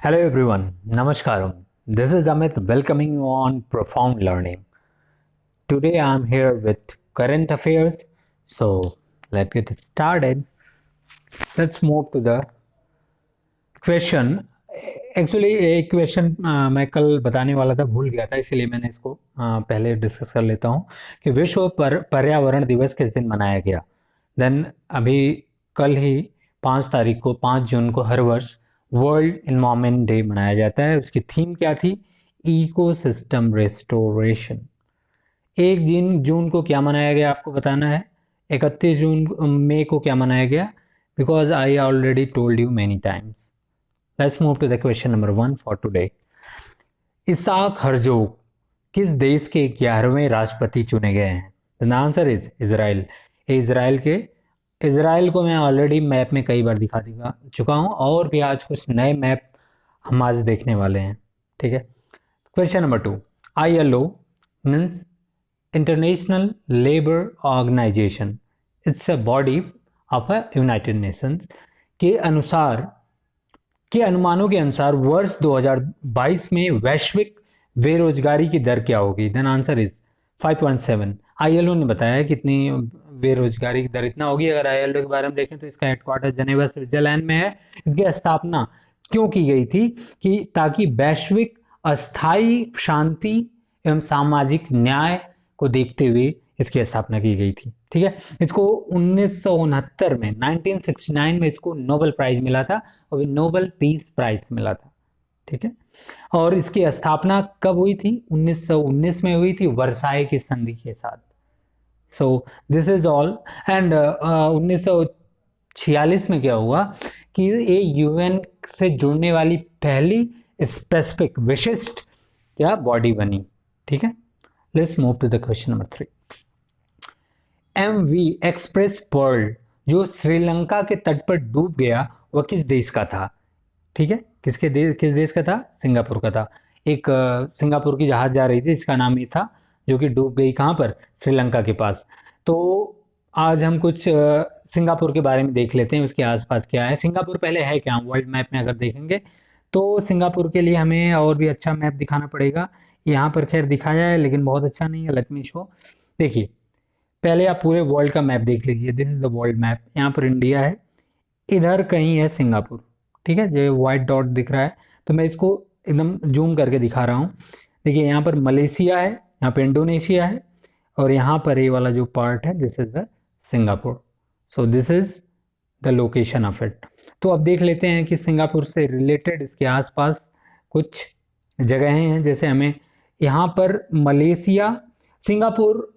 Hello everyone, Namaskaram. This is Amit welcoming you on Profound Learning. Today I'm here with current affairs. So let's get started. Let's move to the question. Actually एक question मैं कल बताने वाला था, भूल गया था, इसीलिए मैंने इसको पहले डिस्कस कर लेता हूँ कि विश्व पर्यावरण दिवस किस दिन मनाया गया। देन अभी कल ही 5 तारीख को 5 जून को हर वर्ष वर्ल्ड इन्वायरमेंट डे मनाया जाता है। उसकी थीम क्या थी? Ecosystem restoration. 1 जून को क्या मनाया गया आपको बताना है। 31 मई को क्या मनाया गया? Because I already told you many times. Let's move to the question number 1 for today. Isaac Herzog किस देश के 11वें राष्ट्रपति चुने गए हैं? The answer is Israel. Israel को मैं ऑलरेडी मैप में कई बार दिखा चुका हूँ, और भी आज कुछ नए मैप हम आज देखने वाले हैं। ठीक है। Question number 2। ILO means International Labour Organisation, it's a body of a United Nations के अनुमानों के अनुसार वर्ष 2022 में वैश्विक बेरोजगारी की दर क्या होगी? Then answer is 5.7। आईएलओ ने बताया कितनी बेरोजगारी की दर इतना होगी। अगर आईएलओ के बारे में देखें तो इसका हेडक्वार्टर जेनेवा स्विट्जरलैंड में है। इसकी स्थापना क्यों की गई थी? कि ताकि वैश्विक अस्थायी शांति एवं सामाजिक न्याय को देखते हुए इसकी स्थापना की गई थी। ठीक है। इसको 1969 में 1969 में इसको नोबेल प्राइज मिला था, और नोबेल पीस प्राइज मिला था। ठीक है। और इसकी स्थापना कब हुई थी? 1919 में हुई थी, वर्साई की संधि के साथ। So this is all. And 1946 में क्या हुआ कि ये यूएन से जुड़ने वाली पहली स्पेसिफिक विशिष्ट क्या बॉडी बनी। ठीक है। Let's move to the question number 3। MV Express Pearl जो श्रीलंका के तट पर डूब गया वह किस देश का था? ठीक है। किस देश का था? सिंगापुर का था। एक सिंगापुर की जहाज जा रही थी, इसका नाम ये था, जो कि डूब गई कहाँ पर? श्रीलंका के पास। तो आज हम कुछ सिंगापुर के बारे में देख लेते हैं, उसके आसपास क्या है। सिंगापुर पहले है क्या? वर्ल्ड मैप में अगर देखेंगे तो सिंगापुर के लिए हमें और भी अच्छा मैप दिखाना पड़ेगा। यहाँ पर खैर दिखाया है लेकिन बहुत अच्छा नहीं है। Let me show. देखिए, पहले आप पूरे वर्ल्ड का मैप देख लीजिए। This is the world map. यहाँ पर इंडिया है, इधर कहीं है सिंगापुर। ठीक है। जो व्हाइट डॉट दिख रहा है, तो मैं इसको एकदम जूम करके दिखा रहा हूँ। देखिए, यहाँ पर मलेशिया है, यहाँ पे इंडोनेशिया है, और यहाँ पर ये वाला जो पार्ट है this is the Singapore. So this is the location of it. तो अब देख लेते हैं कि सिंगापुर से रिलेटेड इसके आसपास कुछ जगहें हैं। जैसे हमें यहाँ पर मलेशिया, सिंगापुर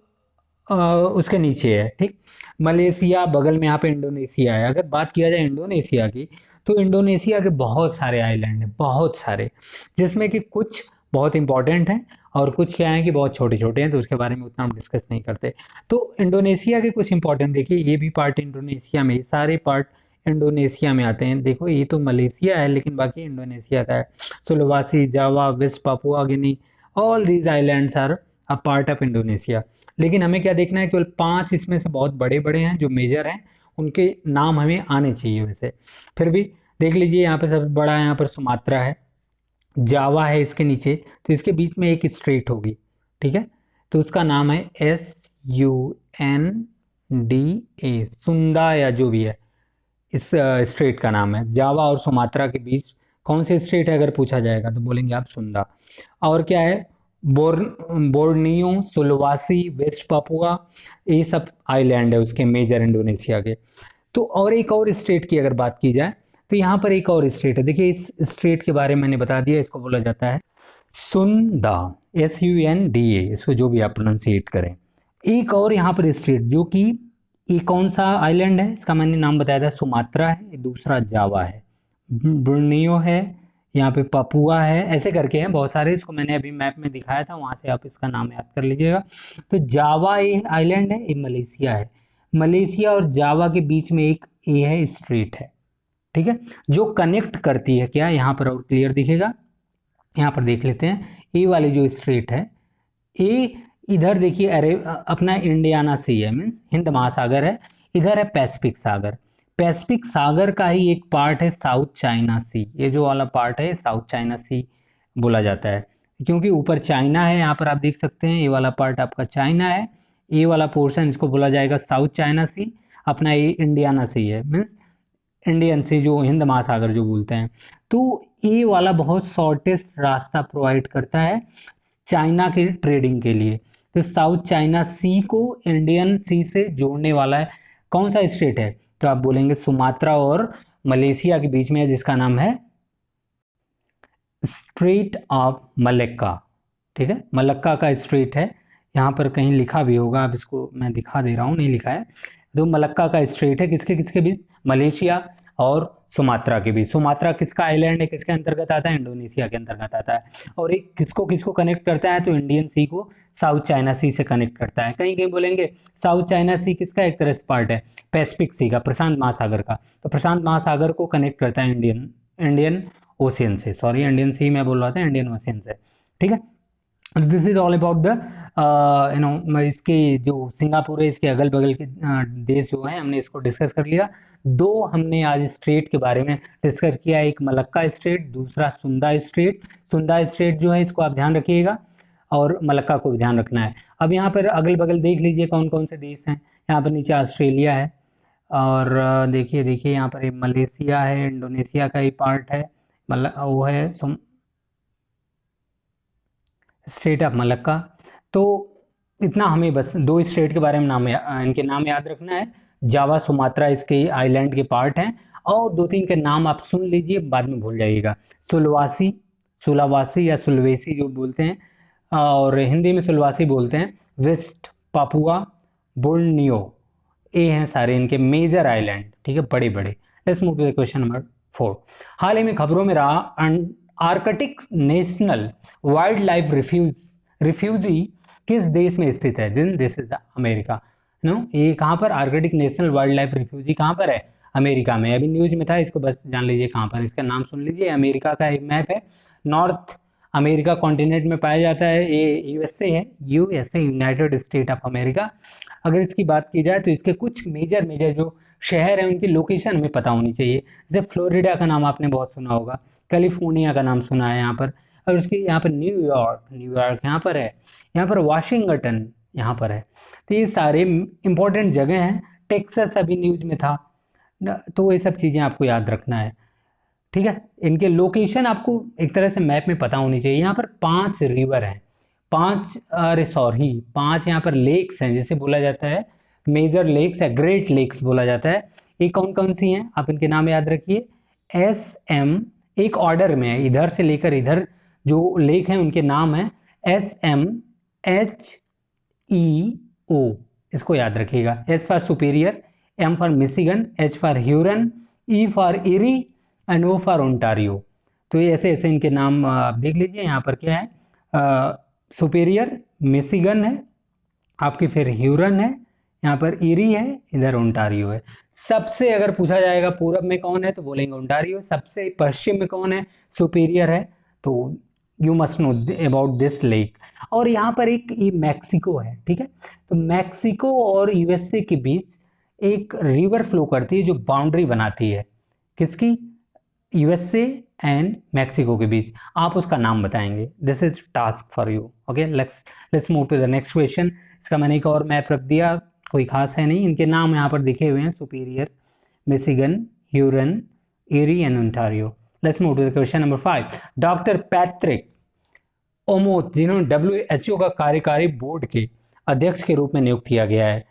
उसके नीचे है। ठीक। मलेशिया बगल में, यहाँ पे इंडोनेशिया है। अगर बात किया जाए इंडोनेशिया की, तो इंडोनेशिया के बहुत सारे आइलैंड हैं, बहुत सारे, जिसमें कि कुछ बहुत इंपॉर्टेंट हैं और कुछ क्या है कि बहुत छोटे छोटे हैं, तो उसके बारे में उतना हम डिस्कस नहीं करते। तो इंडोनेशिया के कुछ इंपॉर्टेंट देखिए, ये भी पार्ट इंडोनेशिया में, सारे पार्ट इंडोनेशिया में आते हैं। देखो, ये तो मलेशिया है लेकिन बाकी इंडोनेशिया का है। Sulawesi, Java, west Papua Guinea, all these islands are a part of Indonesia. लेकिन हमें क्या देखना है? केवल 5 इसमें से बहुत बड़े बड़े हैं, जो मेजर हैं, उनके नाम हमें आने चाहिए। वैसे फिर भी देख लीजिए, यहाँ पर सबसे बड़ा है, यहाँ पर सुमात्रा है, जावा है इसके नीचे, तो इसके बीच में एक स्ट्रेट होगी। ठीक है। तो उसका नाम है SUNDA, सुंदा, या जो भी है, इस स्ट्रेट का नाम है। जावा और सुमात्रा के बीच कौन से स्ट्रेट है अगर पूछा जाएगा तो बोलेंगे आप सुंदा। और क्या है? बोर्नियो, सुलवासी, वेस्ट पापुआ, ये सब आइलैंड है उसके मेजर इंडोनेशिया के। तो और एक और स्टेट की अगर बात की जाए, तो यहाँ पर एक और स्टेट है। देखिए, इस स्टेट के बारे में मैंने बता दिया, इसको बोला जाता है सुंदा, SUNDA, इसको जो भी आप प्रोनाउंसिएट करें। एक और यहाँ पर स्टेट, जो कि ये कौन सा आइलैंड है, इसका मैंने नाम बताया था, सुमात्रा है, दूसरा जावा है, बोर्नियो है, यहाँ पे पापुआ है, ऐसे करके हैं बहुत सारे। इसको मैंने अभी मैप में दिखाया था, वहां से आप इसका नाम याद कर लीजिएगा। तो जावा ये आइलैंड है, ये मलेशिया है। मलेशिया और जावा के बीच में एक ये है स्ट्रेट है। ठीक है। जो कनेक्ट करती है, क्या यहाँ पर और क्लियर दिखेगा? यहाँ पर देख लेते हैं, ये वाली जो स्ट्रेट है, ये इधर देखिए, अरे अपना इंडियाना सी है, मीन्स हिंद महासागर है, इधर है पैसिफिक सागर। पैसिफिक सागर का ही एक पार्ट है साउथ चाइना सी। ये जो वाला पार्ट है साउथ चाइना सी बोला जाता है, क्योंकि ऊपर चाइना है, यहाँ पर आप देख सकते हैं ये वाला पार्ट आपका चाइना है, ये वाला पोर्शन इसको बोला जाएगा साउथ चाइना सी। अपना ये इंडियाना सी है, मीन्स इंडियन सी, जो हिंद महासागर जो बोलते हैं। तो ये वाला बहुत शॉर्टेस्ट रास्ता प्रोवाइड करता है चाइना के ट्रेडिंग के लिए। तो साउथ चाइना सी को इंडियन सी से जोड़ने वाला है कौन सा स्टेट है, तो आप बोलेंगे सुमात्रा और मलेशिया के बीच में है, जिसका नाम है स्ट्रेट ऑफ मलक्का। ठीक है, मलक्का का स्ट्रेट है, यहाँ पर कहीं लिखा भी होगा, अब इसको मैं दिखा दे रहा हूँ, नहीं लिखा है। तो मलक्का का स्ट्रेट है किसके किसके बीच, मलेशिया और सुमात्रा के बीच। सुमात्रा किसका आइलैंड है, किसके अंतर्गत आता है, इंडोनेशिया के अंतर्गत आता है। और एक किसको किसको कनेक्ट करता है, तो इंडियन सी को साउथ चाइना सी से कनेक्ट करता है। कहीं कहीं बोलेंगे साउथ चाइना सी किसका एक तरह से पार्ट है, पैसिफिक सी का, प्रशांत महासागर का। तो प्रशांत महासागर को कनेक्ट करता है इंडियन इंडियन ओशियन से, सॉरी इंडियन सी मैं बोल रहा था, इंडियन ओशियन से। ठीक है, this is all about the इसके जो सिंगापुर है, इसके अगल बगल के देश जो है, हमने इसको डिस्कस कर लिया। दो हमने आज स्टेट के बारे में डिस्कस किया, एक मलक्का स्टेट, दूसरा सुंदा स्टेट। सुंदा स्टेट जो है इसको आप ध्यान रखिएगा, और मलक्का को भी ध्यान रखना है। अब यहाँ पर अगल बगल देख लीजिए कौन कौन से देश हैं। यहाँ पर नीचे ऑस्ट्रेलिया है, और देखिए देखिए यहाँ पर मलेशिया है, इंडोनेशिया का ही पार्ट है, मतलब वो है स्टेट ऑफ मलक्का। तो इतना हमें बस दो स्टेट के बारे में इनके नाम याद रखना है। जावा सुमात्रा इसके आइलैंड के पार्ट हैं, और दो तीन के नाम आप सुन लीजिए, बाद में भूल जाइएगा। सुलवासी, सुलावासी या सुलवेसी जो बोलते हैं, और हिंदी में सुलवासी बोलते हैं। वेस्ट पापुआ, बोर्नियो, ये हैं सारे इनके मेजर आइलैंड। ठीक है, बड़े बड़े। Let's move to the question number 4। हाल ही में खबरों में रहा Arctic National Wildlife Refugee किस देश में स्थित है, दिन दिस इज अमेरिका। नो, ये कहाँ पर, Arctic National Wildlife refugee कहाँ पर है, अमेरिका में। अभी न्यूज में था, इसको बस जान लीजिए कहाँ पर, इसका नाम सुन लीजिए। अमेरिका का एक मैप है, नॉर्थ अमेरिका कॉन्टिनेंट में पाया जाता है। ये यूएसए है, USA United state of America. अगर इसकी बात की जाए तो इसके कुछ मेजर मेजर जो शहर है उनकी लोकेशन हमें पता होनी चाहिए। जैसे फ्लोरिडा का नाम आपने बहुत सुना होगा, कैलिफोर्निया का नाम सुना है यहाँ पर, और उसके यहाँ पर न्यूयॉर्क, न्यूयॉर्क यहाँ पर है, यहाँ पर वाशिंगटन यहाँ पर है। तो ये सारे इंपॉर्टेंट जगह हैं। टेक्सास अभी न्यूज में था, तो ये सब चीज़ें आपको याद रखना है। ठीक है, इनके लोकेशन आपको एक तरह से मैप में पता होनी चाहिए। यहाँ पर 5 रिवर हैं, 5 अरे सॉरी 5 यहाँ पर लेक्स हैं, जिसे बोला जाता है मेजर लेक्स है, ग्रेट लेक्स बोला जाता है। ये कौन कौन सी हैं, आप इनके नाम याद रखिए। एस एम, एक ऑर्डर में है, इधर से लेकर इधर जो लेक हैं उनके नाम है SMHEO, इसको याद रखिएगा। S for Superior, M for Michigan, H for Huron, E for Erie and O for Ontario. तो ये ऐसे ऐसे इनके नाम आप देख लीजिए। यहाँ पर क्या है, सुपीरियर, मिशिगन है आपकी, फिर ह्यूरन है, यहाँ पर इरी है, इधर ओंटारियो है। सबसे अगर पूछा जाएगा पूरब में कौन है तो बोलेंगे ओंटारियो, सबसे पश्चिम में कौन है, सुपीरियर है। तो you must know about this lake. और यहाँ पर एक ये मैक्सिको है। ठीक है, तो मैक्सिको और यूएसए के बीच एक रिवर फ्लो करती है जो बाउंड्री बनाती है, किसकी, यूएसए एंड मैक्सिको के बीच। आप उसका नाम बताएंगे, this is task for you. Okay, let's move to the next question. इसका मैंने एक और मैप रख दिया, कोई खास है नहीं, इनके नाम यहाँ पर दिखे हुए हैं, Superior, Michigan, Huron, Erie and Ontario. Let's move to the question number 5। Doctor Patrick Amoth, जिन्होंने WHO का कार्यकारी बोर्ड के अध्यक्ष के रूप में नियुक्त किया गया है,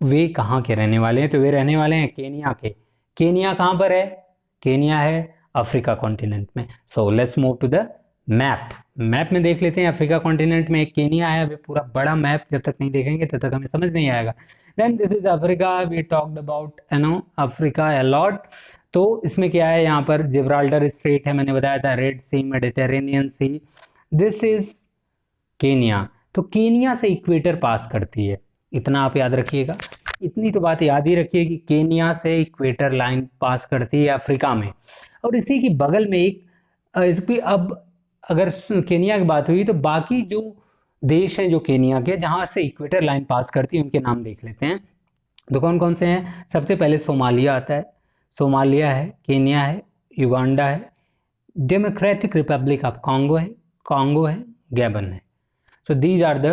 वे कहाँ के रहने वाले हैं, तो वे रहने वाले हैं केनिया के। केनिया कहाँ पर है, केनिया है अफ्रीका कॉन्टिनेंट में। So let's move to the map. Map में देख लेते हैं, अफ्रीका कॉन्टिनेंट में एक केनिया है। अभी पूरा बड़ा मैप जब तक नहीं देखेंगे तब तक हमें समझ नहीं आएगा। Then this is Africa, we talked about Africa a lot. तो इसमें क्या है, यहाँ पर जिब्राल्टर स्ट्रेट है, मैंने बताया था, Red Sea, Mediterranean Sea. This is Kenya. तो केनिया से इक्वेटर पास करती है, इतना आप याद रखिएगा। इतनी तो बात याद ही रखिए कि केनिया से इक्वेटर लाइन पास करती है अफ्रीका में। और इसी के बगल में एक इस पे अब अगर केनिया की बात हुई तो बाकी जो देश हैं जो केनिया के जहां से इक्वेटर लाइन पास करती है उनके नाम देख लेते हैं। तो कौन कौन से हैं, सबसे पहले सोमालिया आता है, सोमालिया है, केन्या है, युगांडा है, डेमोक्रेटिक रिपब्लिक ऑफ कॉन्गो है, गैबन है। So these are the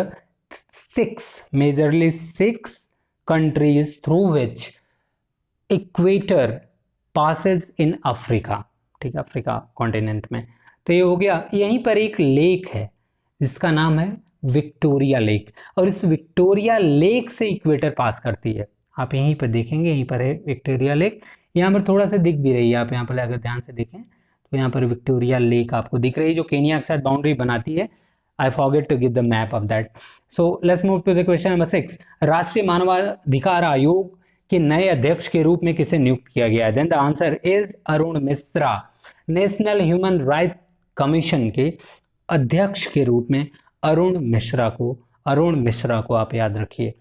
majorly six countries through which equator passes in Africa, ठीक है, अफ्रीका कॉन्टिनेंट में। तो ये हो गया। यहीं पर एक लेक है जिसका नाम है विक्टोरिया लेक, और इस विक्टोरिया लेक से इक्वेटर पास करती है। आप यहीं पर देखेंगे, यहीं पर है विक्टोरिया लेक। यहाँ पर थोड़ा सा दिख भी रही है, आप यहाँ पर अगर ध्यान से देखें तो यहाँ पर विक्टोरिया लेक आपको दिख रही है, जो केनिया के साथ बाउंड्री बनाती है। I forget to give the map of that. So let's move to the question number 6. राष्ट्रीय मानवाधिकार आयोग के नए अध्यक्ष के रूप में किसे नियुक्त किया गया? Then the answer is Arun Mishra. National human right commission के अध्यक्ष के रूप में अरुण मिश्रा को आप याद रखिए।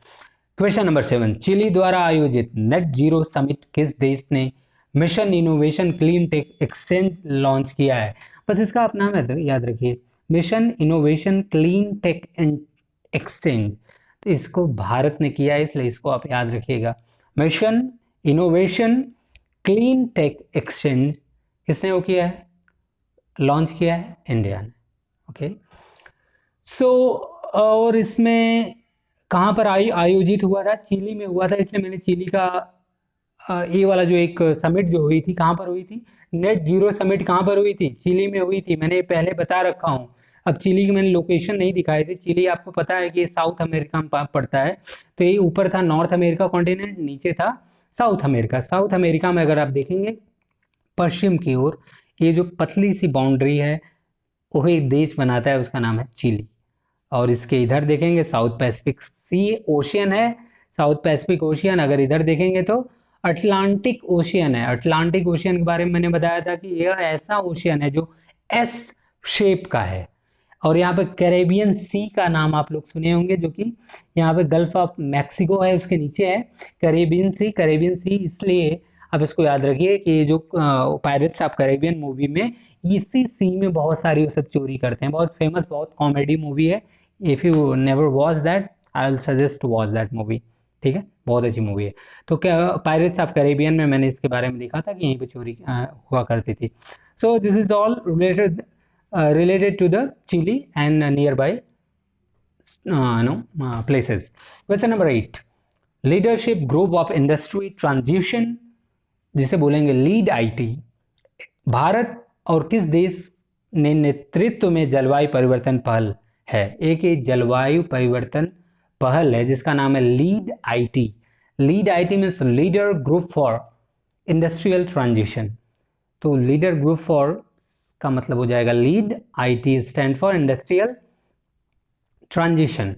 क्वेश्चन नंबर 7, चिली द्वारा आयोजित नेट जीरो समिट किस देश ने Mission Innovation Clean Tech Exchange launch किया है? बस इसका आप नाम याद रखिए, Mission Innovation Clean Tech Exchange. तो इसको भारत ने किया है, इसलिए इसको आप याद रखिएगा। Mission Innovation Clean Tech Exchange किसने वो किया है, लॉन्च किया है? इंडिया ने। ओके, सो और इसमें कहाँ पर आयोजित हुआ था? चिली में हुआ था, इसलिए मैंने चिली का ये वाला जो एक समिट जो हुई थी, कहाँ पर हुई थी? नेट जीरो समिट कहाँ पर हुई थी? चिली में हुई थी। मैंने पहले बता रखा हूँ। अब चिली की मैंने लोकेशन नहीं दिखाई थी। चिली आपको पता है कि ये साउथ अमेरिका में पड़ता है, तो ये ऊपर था नॉर्थ अमेरिका कॉन्टिनेंट, नीचे था साउथ अमेरिका। साउथ अमेरिका में अगर आप देखेंगे पश्चिम की ओर ये जो पतली सी बाउंड्री है वो एक देश बनाता है, उसका नाम है चिली। और इसके इधर देखेंगे साउथ पैसिफिक सी ओशियन है, साउथ पैसिफिक ओशियन। अगर इधर देखेंगे तो अटलांटिक ओशियन है। अटलांटिक ओशियन के बारे में मैंने बताया था कि यह ऐसा ओशियन है जो एस शेप का है। और यहाँ पे कैरेबियन सी का नाम आप लोग सुने होंगे, जो कि यहाँ पे गल्फ ऑफ मैक्सिको है, उसके नीचे है कैरेबियन सी इसलिए आप इसको याद रखिए कि जो पायरेट्स ऑफ कैरेबियन मूवी में इसी सी में बहुत सारी वो सब चोरी करते हैं। बहुत फेमस, बहुत कॉमेडी मूवी है। If you never watch that, I will suggest to watch that movie. ठीक है, बहुत अच्छी मूवी है। तो क्या पायरेट्स ऑफ कैरेबियन में मैंने इसके बारे में देखा था कि यहीं पे चोरी हुआ करती थी। So this is all related to the Chile and nearby places. Question number 8. Leadership Group of Industry Transition, जिसे बोलेंगे लीड आईटी, भारत और किस देश ने नेतृत्व में जलवायु परिवर्तन पहल है? एक जलवायु परिवर्तन पहल है जिसका नाम है lead IT. Lead IT means leader group for industrial transition. तो लीडर ग्रुप फॉर का मतलब हो जाएगा lead, IT stand for industrial transition.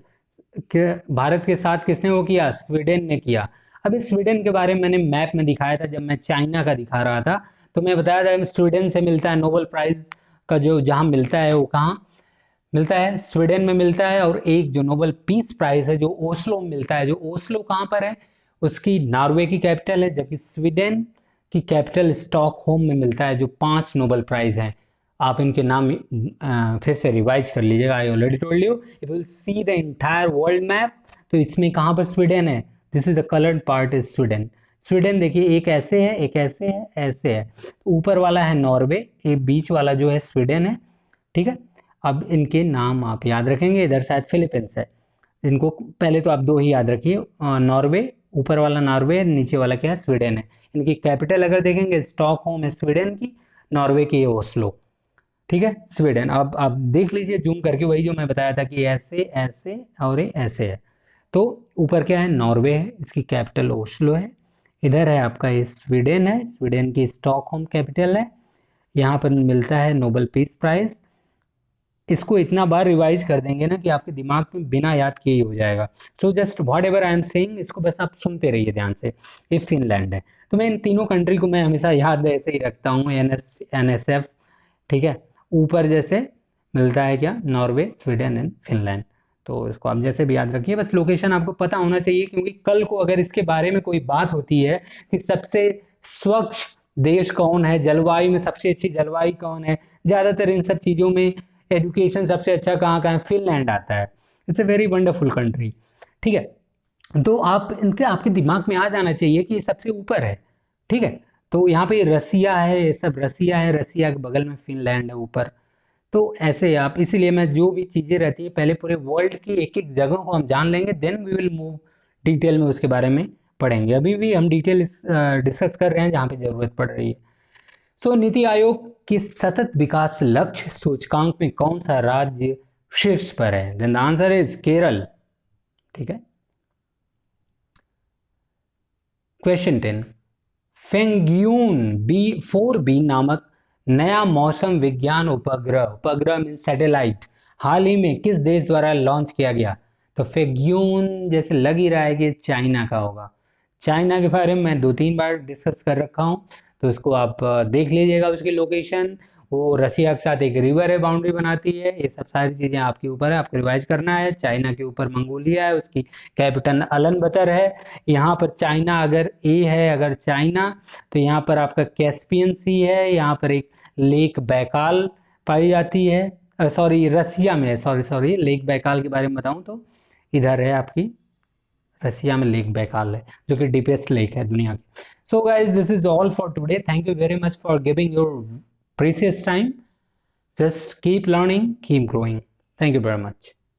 Bharat के साथ किसने वो किया? स्वीडन ने किया। अब इस स्वीडन के बारे में मैंने मैप में दिखाया था, जब मैं चाइना का दिखा रहा था तो मैं बताया था स्वीडन से मिलता है नोबेल प्राइज का, जो जहां मिलता है वो कहाँ मिलता है? स्वीडन में मिलता है। और एक जो नोबेल पीस प्राइज है जो ओस्लो में मिलता है, जो ओस्लो कहाँ पर है? उसकी नॉर्वे की कैपिटल है, जबकि स्वीडन की कैपिटल स्टॉकहोम में मिलता है, जो 5 नोबेल प्राइज हैं। आप इनके नाम फिर से रिवाइज कर लीजिएगा। आई already told you, if you see the entire world map, तो इसमें कहाँ पर स्वीडन है? This is the coloured part is Sweden. Sweden देखिए, एक ऐसे है, एक ऐसे है, ऐसे है। तो ऊपर वाला है नॉर्वे, ये बीच वाला जो है स्वीडन है। ठीक है, अब इनके नाम आप याद रखेंगे। इधर शायद फिलीपींस है, इनको पहले तो आप 2 ही याद रखिए, नॉर्वे, ऊपर वाला नॉर्वे, नीचे वाला क्या है? स्वीडन है। इनकी कैपिटल अगर देखेंगे स्टॉकहोम है स्वीडन की, नॉर्वे की ओस्लो। ठीक है, स्वीडन। अब आप देख लीजिए जूम करके, वही जो मैं बताया था कि ऐसे ऐसे और ये ऐसे है। तो ऊपर क्या है? नॉर्वे है, इसकी कैपिटल ओस्लो है। इधर है आपका ये स्वीडन है, स्वीडन की स्टॉकहोम कैपिटल है। यहाँ पर मिलता है नोबेल पीस प्राइज। इसको इतना बार रिवाइज कर देंगे ना कि आपके दिमाग में बिना याद किए ही हो जाएगा। So just what ever I am saying, इसको बस आप सुनते रहिए ध्यान से। ये फिनलैंड है। तो मैं इन तीनों कंट्री को मैं हमेशा याद ऐसे ही रखता हूँ, NSF। ठीक है, ऊपर जैसे मिलता है क्या? Norway, Sweden and Finland. तो इसको आप जैसे भी याद रखिए, बस लोकेशन आपको पता होना चाहिए, क्योंकि कल को अगर इसके बारे में कोई बात होती है कि सबसे स्वच्छ देश कौन है, जलवायु में सबसे अच्छी जलवायु कौन है, ज्यादातर इन सब चीजों में एजुकेशन सबसे अच्छा कहाँ का है? फिनलैंड आता है। It's a very wonderful country. ठीक है, तो आप इनके आपके दिमाग में आ जाना चाहिए कि ये सबसे ऊपर है। ठीक है, तो यहाँ पे रसिया है, ये सब रसिया है, रसिया के बगल में फिनलैंड है ऊपर। तो ऐसे आप, इसीलिए मैं जो भी चीज़ें रहती है पहले पूरे वर्ल्ड की एक एक जगह को हम जान लेंगे, then we will move detail में उसके बारे में पढ़ेंगे। अभी भी हम डिटेल डिस्कस कर रहे हैं जहाँ पे ज़रूरत पड़ रही है। सो नीति आयोग के सतत विकास लक्ष्य सूचकांक में कौन सा राज्य शीर्ष पर है? Then the answer is Kerala. ठीक है। क्वेश्चन 10, फेंगयून बी 4B नामक नया मौसम विज्ञान उपग्रह, उपग्रह मीन सैटेलाइट, हाल ही में किस देश द्वारा लॉन्च किया गया? तो फेंगयून जैसे लग ही रहा है कि चाइना का होगा। चाइना के बारे में मैं 2-3 बार डिस्कस कर रखा हूँ, तो उसको आप देख लीजिएगा उसकी लोकेशन। वो रसिया के साथ एक रिवर है, बाउंड्री बनाती है। ये सब सारी चीज़ें आपके ऊपर है, आपको रिवाइज करना है। चाइना के ऊपर मंगोलिया है, उसकी कैपिटल अलन बतर है। यहाँ पर चाइना अगर ए है, अगर चाइना, तो यहाँ पर आपका कैस्पियन सी है। यहाँ पर एक लेक बैकाल पाई जाती है। सॉरी, रसिया में है, सॉरी सॉरी, लेक बैकाल के बारे में बताऊँ तो इधर है आपकी रसिया में लेक बैकाल है, जो कि डीपेस्ट लेक है दुनिया की। So guys, this is all for today. Thank you very much for giving your precious time. Just keep learning, keep growing. Thank you very much.